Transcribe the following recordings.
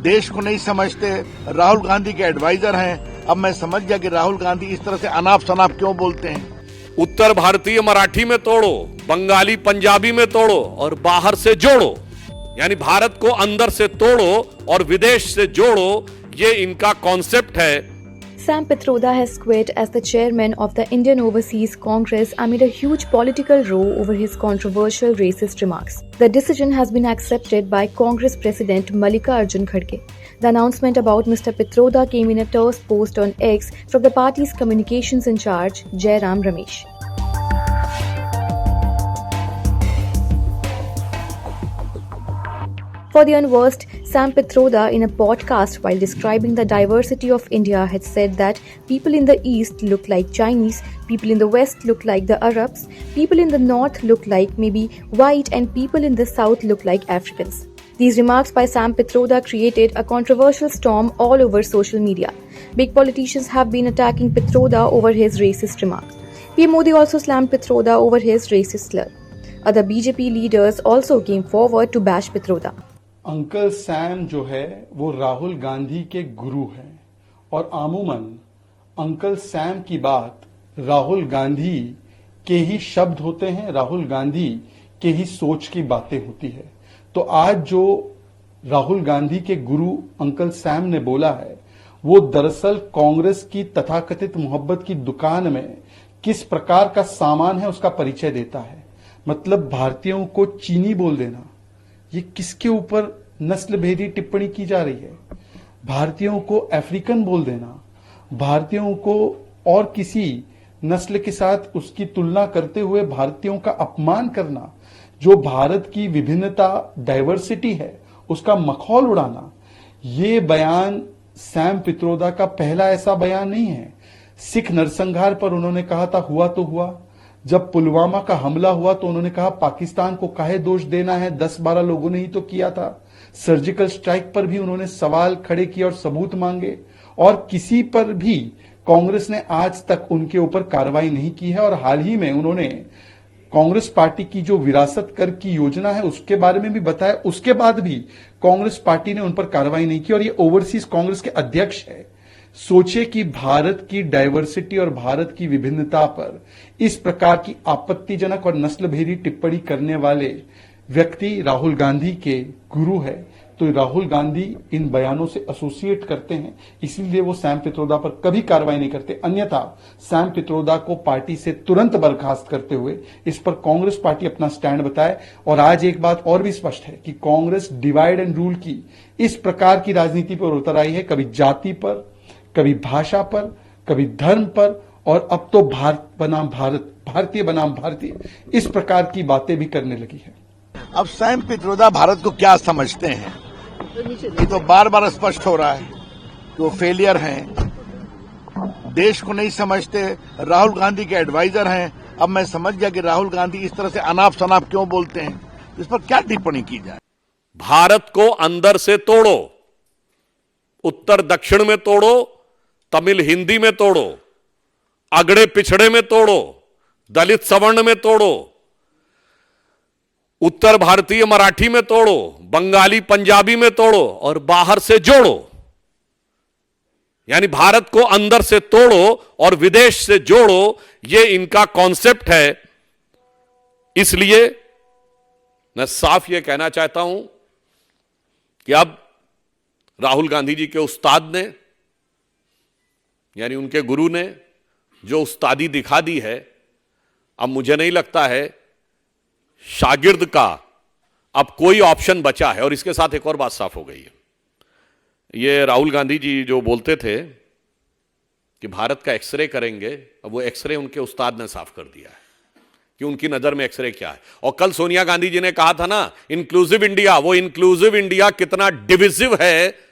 देश को नहीं समझते, राहुल गांधी के एडवाइजर हैं। अब मैं समझ गया कि राहुल गांधी इस तरह से अनाप शनाप क्यों बोलते हैं। उत्तर भारतीय मराठी में तोड़ो, बंगाली पंजाबी में तोड़ो और बाहर से जोड़ो, यानी भारत को अंदर से तोड़ो और विदेश से जोड़ो, ये इनका कॉन्सेप्ट है। Sam Pitroda has quit as the chairman of the Indian Overseas Congress amid a huge political row over his controversial racist remarks. The decision has been accepted by Congress President Mallikarjun Kharge. The announcement about Mr. Pitroda came in a terse post on X from the party's communications in charge, Jairam Ramesh. For the unversed, Sam Pitroda, in a podcast while describing the diversity of India, had said that people in the East look like Chinese, people in the West look like the Arabs, people in the North look like maybe white, and people in the South look like Africans. These remarks by Sam Pitroda created a controversial storm all over social media. Big politicians have been attacking Pitroda over his racist remarks. PM Modi also slammed Pitroda over his racist slur. Other BJP leaders also came forward to bash Pitroda. Uncle Sam जो है वो राहुल गांधी के गुरु हैं और आमूमन uncle Sam की बात राहुल गांधी के ही शब्द होते हैं, राहुल गांधी के ही सोच की बातें होती है। तो आज जो राहुल गांधी के गुरु अंकल सैम ने बोला है वो दरअसल कांग्रेस की तथाकथित मोहब्बत की दुकान में किस प्रकार का सामान है उसका परिचय देता है। मतलब भारतीयों को चीनी बोल देना, ये किसके ऊपर नस्ल भेदी टिप्पणी की जा रही है। भारतीयों को अफ्रीकन बोल देना, भारतीयों को और किसी नस्ल के साथ उसकी तुलना करते हुए भारतीयों का अपमान करना, जो भारत की विभिन्नता डाइवर्सिटी है उसका मखौल उड़ाना, ये बयान सैम पित्रोदा का पहला ऐसा बयान नहीं है। सिख नरसंहार पर उन्होंने कहा था हुआ तो हुआ, जब पुलवामा का हमला हुआ तो उन्होंने कहा पाकिस्तान को काहे दोष देना है, 10-12 लोगों ने ही तो किया था। सर्जिकल स्ट्राइक पर भी उन्होंने सवाल खड़े किए और सबूत मांगे, और किसी पर भी कांग्रेस ने आज तक उनके ऊपर कार्रवाई नहीं की है। और हाल ही में उन्होंने कांग्रेस पार्टी की जो विरासत कर की योजना है उसके बारे में भी बताया, उसके बाद भी कांग्रेस पार्टी ने उन पर कार्रवाई नहीं की और ये ओवरसीज कांग्रेस के अध्यक्ष है। सोचे कि भारत की डाइवर्सिटी और भारत की विभिन्नता पर इस प्रकार की आपत्तिजनक और नस्लभेदी टिप्पणी करने वाले व्यक्ति राहुल गांधी के गुरु है, तो राहुल गांधी इन बयानों से एसोसिएट करते हैं, इसलिए वो सैम पित्रोदा पर कभी कार्रवाई नहीं करते। अन्यथा सैम पित्रोदा को पार्टी से तुरंत बर्खास्त करते हुए इस पर कांग्रेस पार्टी अपना स्टैंड बताए। और आज एक बात और भी स्पष्ट है कि कांग्रेस डिवाइड एंड रूल की इस प्रकार की राजनीति पर उतर आई है, कभी जाति पर, कभी भाषा पर, कभी धर्म पर, और अब तो भारत बनाम भारत, भारतीय बनाम भारतीय, इस प्रकार की बातें भी करने लगी है। अब सैम पित्रोदा भारत को क्या समझते हैं, ये तो बार बार स्पष्ट हो रहा है कि वो फेलियर हैं, देश को नहीं समझते, राहुल गांधी के एडवाइजर हैं। अब मैं समझ गया कि राहुल गांधी इस तरह से अनाप शनाप क्यों बोलते हैं, इस पर क्या टिप्पणी की जाए। भारत को अंदर से तोड़ो, उत्तर दक्षिण में तोड़ो, तमिल हिंदी में तोड़ो, अगड़े पिछड़े में तोड़ो, दलित सवर्ण में तोड़ो, उत्तर भारतीय मराठी में तोड़ो, बंगाली पंजाबी में तोड़ो और बाहर से जोड़ो, यानी भारत को अंदर से तोड़ो और विदेश से जोड़ो, यह इनका कॉन्सेप्ट है। इसलिए मैं साफ यह कहना चाहता हूं कि अब राहुल गांधी जी के उस्ताद ने, यानी उनके गुरु ने जो उस्तादी दिखा दी है, अब मुझे नहीं लगता है शागिर्द का अब कोई ऑप्शन बचा है। और इसके साथ एक और बात साफ हो गई है, ये राहुल गांधी जी जो बोलते थे कि भारत का एक्सरे करेंगे, अब वो एक्सरे उनके उस्ताद ने साफ कर दिया है कि उनकी नजर में एक्सरे क्या है। और कल सोनिया गांधी जी ने कहा था ना इंक्लूसिव इंडिया, वो इंक्लूसिव इंडिया कितना डिविजिव है।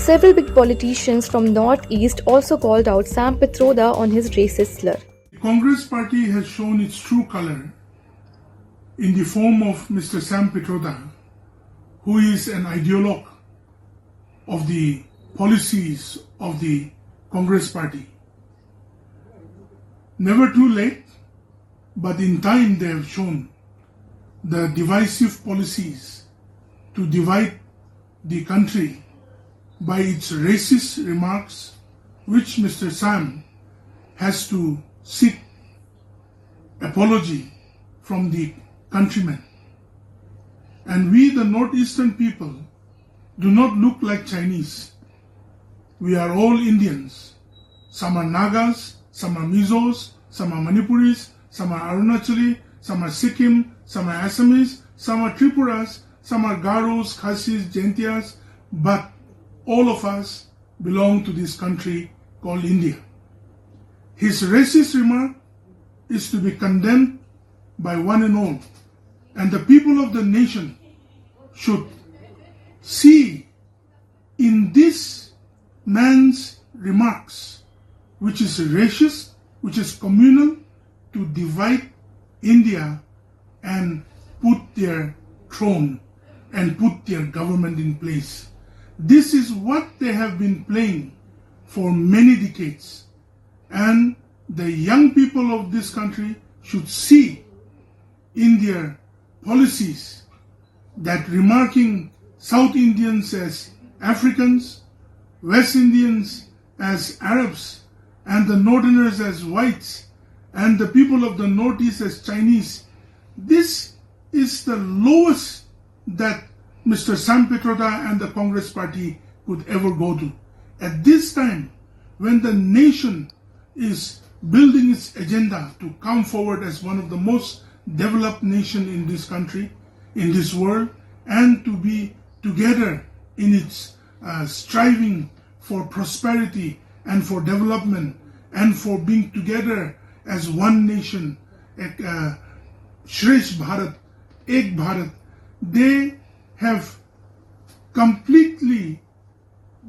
Several big politicians from Northeast also called out Sam Pitroda on his racist slur. Congress party has shown its true color in the form of Mr. Sam Pitroda, who is an ideologue of the policies of the Congress party. Never too late, but in time they have shown the divisive policies to divide the country by its racist remarks, which Mr. Sam has to seek apology from the countrymen. And we, the Northeastern people, do not look like Chinese. We are all Indians. Some are Nagas, some are Mizos, some are Manipuris, some are Arunachali, some are Sikkim, some are Assamese, some are Tripuras, some are Garos, Khasis, Jaintias, but all of us belong to this country called India. His racist remark is to be condemned by one and all, and the people of the nation should see in this man's remarks, which is racist, which is communal, to divide India and put their throne and put their government in place. This is what they have been playing for many decades. And the young people of this country should see in their policies that remarking South Indians as Africans, West Indians as Arabs, and the Northerners as whites, and the people of the Northeast as Chinese. This is the lowest that Mr. Sam Pitroda and the Congress party could ever go to. At this time, when the nation is building its agenda to come forward as one of the most developed nations in this country, in this world, and to be together in its striving for prosperity and for development and for being together as one nation, Shresh Bharat, Ek Bharat, they have completely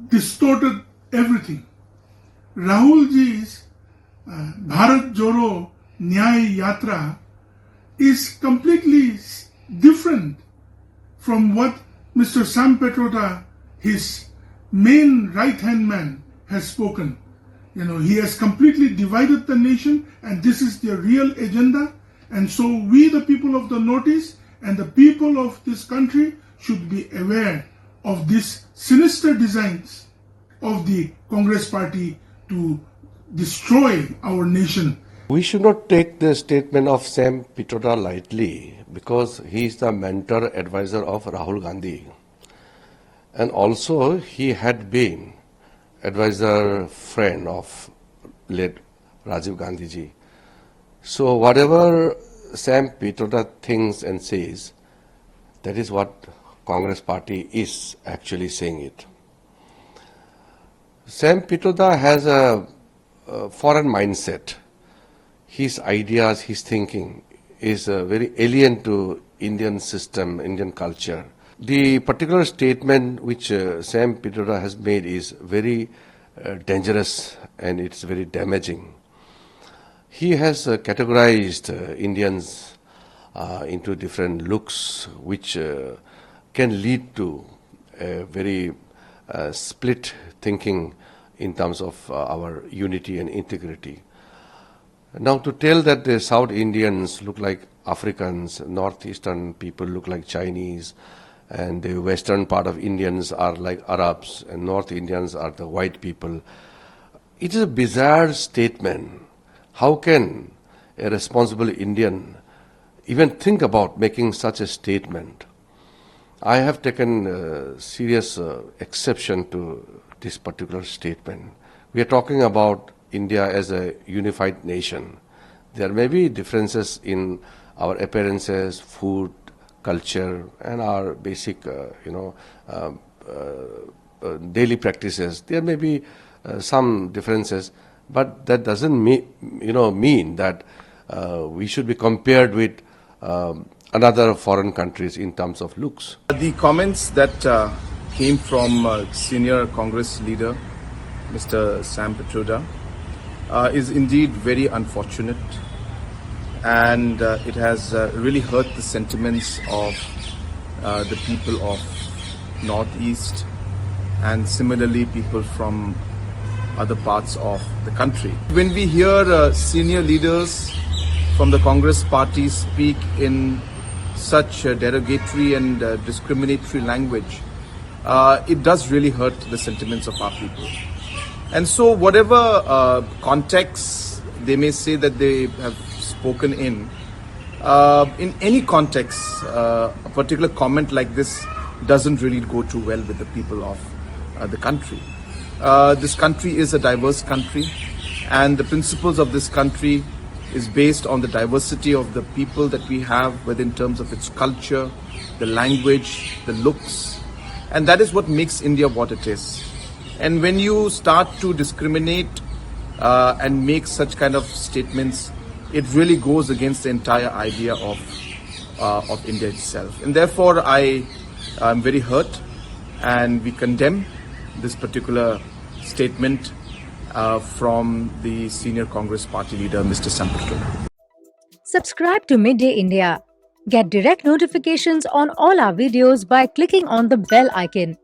distorted everything. Rahul ji's Bharat Joro Nyay Yatra is completely different from what Mr. Sam Pitroda, his main right-hand man, has spoken. He has completely divided the nation, and this is their real agenda. And so we, the people of the Northeast and the people of this country, should be aware of these sinister designs of the Congress party to destroy our nation. We should not take the statement of Sam Pitroda lightly, because he is the mentor advisor of Rahul Gandhi. And also he had been advisor friend of late Rajiv Gandhi ji. So whatever Sam Pitroda thinks and says, that is what Congress party is actually saying it. Sam Pitroda has a foreign mindset. His ideas, his thinking is very alien to Indian system, Indian culture. The particular statement which Sam Pitroda has made is very dangerous, and it's very damaging. He has categorized Indians into different looks, which can lead to a very split thinking in terms of our unity and integrity. Now, to tell that the South Indians look like Africans, Northeastern people look like Chinese, and the western part of Indians are like Arabs, and North Indians are the white people, it is a bizarre statement. How can a responsible Indian even think about making such a statement? I have taken serious exception to this particular statement. We are talking about India as a unified nation. There may be differences in our appearances, food, culture, and our basic, daily practices. There may be some differences, but that doesn't mean that we should be compared with another foreign countries in terms of looks. The comments that came from senior Congress leader, Mr. Sam Pitroda, is indeed very unfortunate, and it has really hurt the sentiments of the people of Northeast and similarly people from other parts of the country. When we hear senior leaders from the Congress party speak in such derogatory and discriminatory language, it does really hurt the sentiments of our people. And so whatever context they may say that they have spoken in any context, a particular comment like this doesn't really go too well with the people of the country. This country is a diverse country, and the principles of this country is based on the diversity of the people that we have, whether in terms of its culture, the language, the looks, and that is what makes India what it is. And when you start to discriminate and make such kind of statements, it really goes against the entire idea of India itself. And therefore, I am very hurt, and we condemn this particular statement from the senior Congress party leader, Mr. Sam Pitroda. Subscribe to Midday India. Get direct notifications on all our videos by clicking on the bell icon.